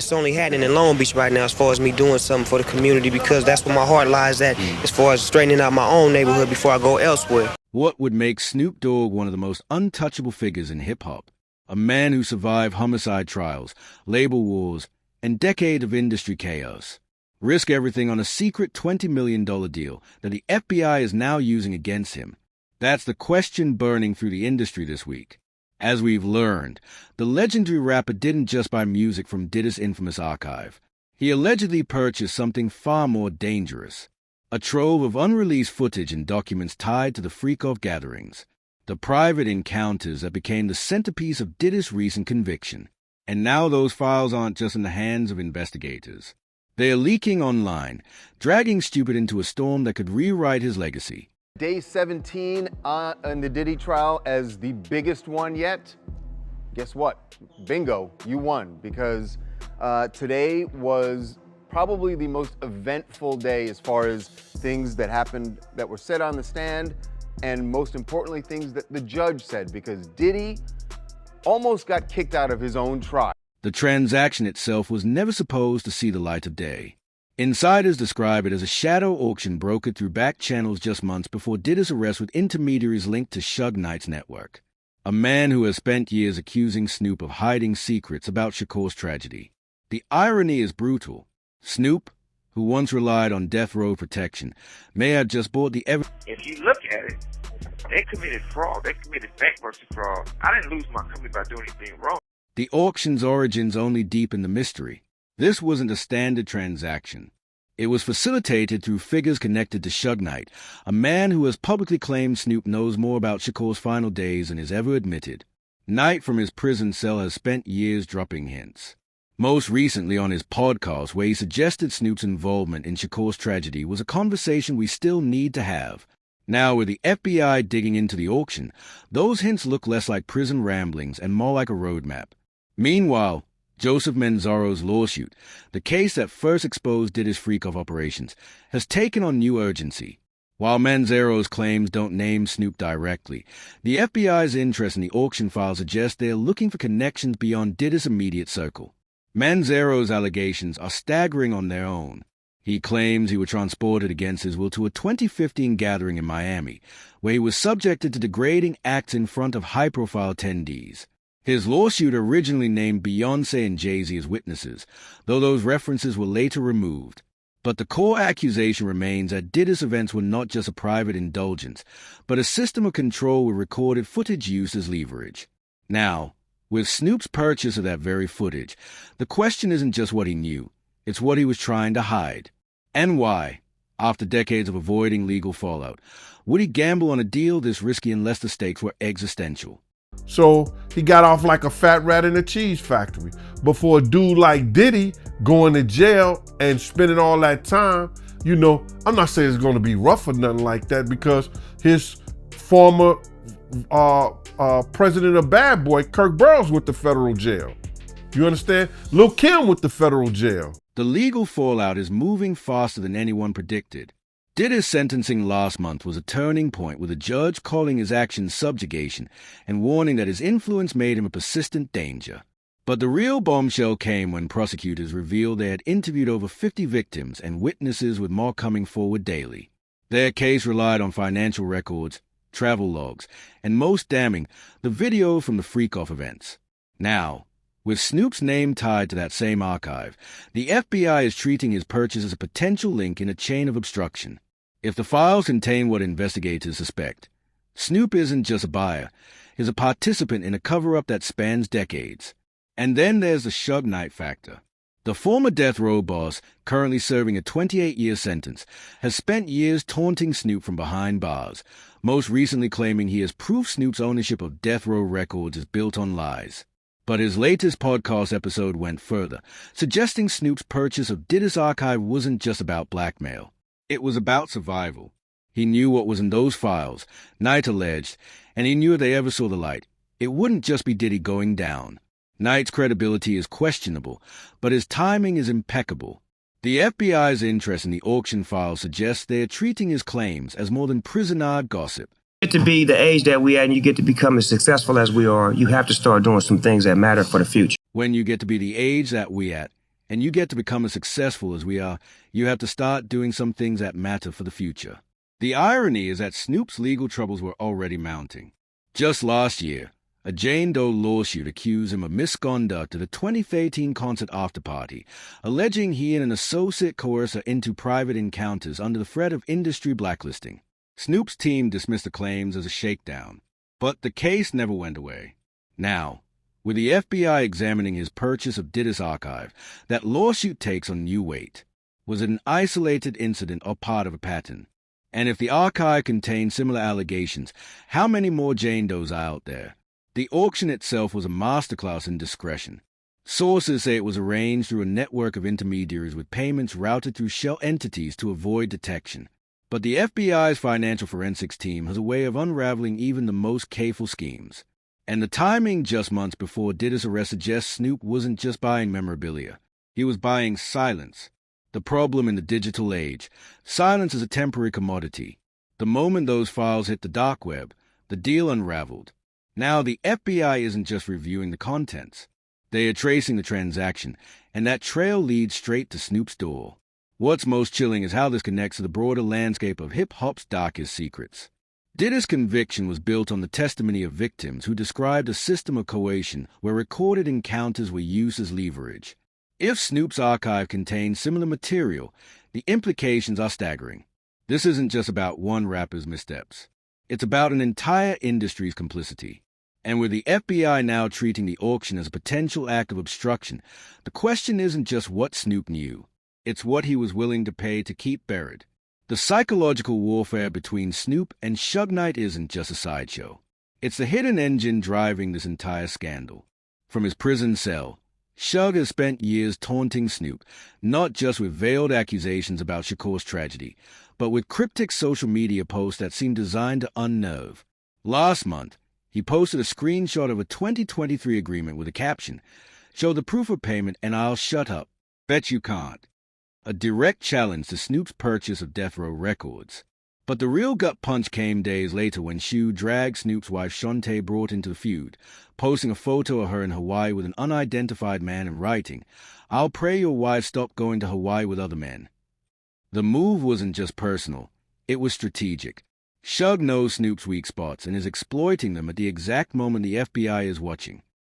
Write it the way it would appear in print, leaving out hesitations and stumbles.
It's only happening in Long Beach right now as far as me doing something for the community because that's where my heart lies at as far as straightening out my own neighborhood before I go elsewhere. What would make Snoop Dogg one of the most untouchable figures in hip-hop? A man who survived homicide trials, label wars, and decades of industry chaos. Risk everything on a secret $20 million deal that the FBI is now using against him. That's the question burning through the industry this week. As we've learned, the legendary rapper didn't just buy music from Diddy's infamous archive. He allegedly purchased something far more dangerous. A trove of unreleased footage and documents tied to the freak-off gatherings. The private encounters that became the centerpiece of Diddy's recent conviction. And now those files aren't just in the hands of investigators. They are leaking online, dragging Stupid into a storm that could rewrite his legacy. Day 17 in the Diddy trial as the biggest one yet. Guess what? Bingo, you won, because today was probably the most eventful day as far as things that happened that were said on the stand, and most importantly, things that the judge said, because Diddy almost got kicked out of his own trial. The transaction itself was never supposed to see the light of day. Insiders describe it as a shadow auction brokered through back channels just months before Diddy's arrest with intermediaries linked to Suge Knight's network. A man who has spent years accusing Snoop of hiding secrets about Shakur's tragedy. The irony is brutal. Snoop, who once relied on death row protection, may have just bought the evidence. If you look at it, they committed fraud. They committed bankruptcy fraud. I didn't lose my company by doing anything wrong. The auction's origins only deepen the mystery. This wasn't a standard transaction. It was facilitated through figures connected to Suge Knight, a man who has publicly claimed Snoop knows more about Shakur's final days than is ever admitted. Knight from his prison cell has spent years dropping hints. Most recently on his podcast, where he suggested Snoop's involvement in Shakur's tragedy was a conversation we still need to have. Now, with the FBI digging into the auction, those hints look less like prison ramblings and more like a roadmap. Meanwhile, Joseph Manzaro's lawsuit, the case that first exposed Diddy's freak-off operations, has taken on new urgency. While Manzaro's claims don't name Snoop directly, the FBI's interest in the auction file suggests they're looking for connections beyond Diddy's immediate circle. Manzaro's allegations are staggering on their own. He claims he was transported against his will to a 2015 gathering in Miami, where he was subjected to degrading acts in front of high-profile attendees. His lawsuit originally named Beyoncé and Jay-Z as witnesses, though those references were later removed. But the core accusation remains that Diddy's events were not just a private indulgence, but a system of control with recorded footage used as leverage. Now, with Snoop's purchase of that very footage, the question isn't just what he knew, it's what he was trying to hide. And why, after decades of avoiding legal fallout, would he gamble on a deal this risky unless the stakes were existential? So he got off like a fat rat in a cheese factory. But for a dude like Diddy going to jail and spending all that time, I'm not saying it's going to be rough or nothing like that, because his former president of Bad Boy, Kirk Burrows, went to federal jail. You understand? Lil' Kim went to federal jail. The legal fallout is moving faster than anyone predicted. Diddy's sentencing last month was a turning point, with a judge calling his actions subjugation and warning that his influence made him a persistent danger. But the real bombshell came when prosecutors revealed they had interviewed over 50 victims and witnesses, with more coming forward daily. Their case relied on financial records, travel logs, and most damning, the video from the freak-off events. Now, with Snoop's name tied to that same archive, the FBI is treating his purchase as a potential link in a chain of obstruction. If the files contain what investigators suspect, Snoop isn't just a buyer, he's a participant in a cover-up that spans decades. And then there's the Suge Knight factor. The former death row boss, currently serving a 28-year sentence, has spent years taunting Snoop from behind bars, most recently claiming he has proof Snoop's ownership of death row records is built on lies. But his latest podcast episode went further, suggesting Snoop's purchase of Diddy's archive wasn't just about blackmail. It was about survival. He knew what was in those files, Knight alleged, and he knew if they ever saw the light, it wouldn't just be Diddy going down. Knight's credibility is questionable, but his timing is impeccable. The FBI's interest in the auction file suggests they are treating his claims as more than prison-yard gossip. Get to be the age that we are and you get to become as successful as we are, you have to start doing some things that matter for the future. When you get to be the age that we at, and you get to become as successful as we are, you have to start doing some things that matter for the future. The irony is that Snoop's legal troubles were already mounting. Just last year, a Jane Doe lawsuit accused him of misconduct at a 2013 concert after-party, alleging he and an associate coerced her into private encounters under the threat of industry blacklisting. Snoop's team dismissed the claims as a shakedown, but the case never went away. Now, with the FBI examining his purchase of Diddy's archive, that lawsuit takes on new weight. Was it an isolated incident or part of a pattern? And if the archive contained similar allegations, how many more Jane Does are out there? The auction itself was a masterclass in discretion. Sources say it was arranged through a network of intermediaries with payments routed through shell entities to avoid detection. But the FBI's financial forensics team has a way of unraveling even the most careful schemes. And the timing just months before Diddy's arrest suggests Snoop wasn't just buying memorabilia. He was buying silence. The problem in the digital age, silence is a temporary commodity. The moment those files hit the dark web, the deal unraveled. Now the FBI isn't just reviewing the contents. They are tracing the transaction, and that trail leads straight to Snoop's door. What's most chilling is how this connects to the broader landscape of hip-hop's darkest secrets. Diddy's conviction was built on the testimony of victims who described a system of coercion where recorded encounters were used as leverage. If Snoop's archive contains similar material, the implications are staggering. This isn't just about one rapper's missteps. It's about an entire industry's complicity. And with the FBI now treating the auction as a potential act of obstruction, the question isn't just what Snoop knew. It's what he was willing to pay to keep buried. The psychological warfare between Snoop and Suge Knight isn't just a sideshow. It's the hidden engine driving this entire scandal. From his prison cell, Suge has spent years taunting Snoop, not just with veiled accusations about Shakur's tragedy, but with cryptic social media posts that seem designed to unnerve. Last month, he posted a screenshot of a 2023 agreement with a caption, "Show the proof of payment and I'll shut up. Bet you can't." A direct challenge to Snoop's purchase of Death Row Records. But the real gut punch came days later when Shu dragged Snoop's wife Shantae brought into the feud, posting a photo of her in Hawaii with an unidentified man and writing, "I'll pray your wife stop going to Hawaii with other men." The move wasn't just personal, it was strategic. Suge knows Snoop's weak spots and is exploiting them at the exact moment the FBI is watching.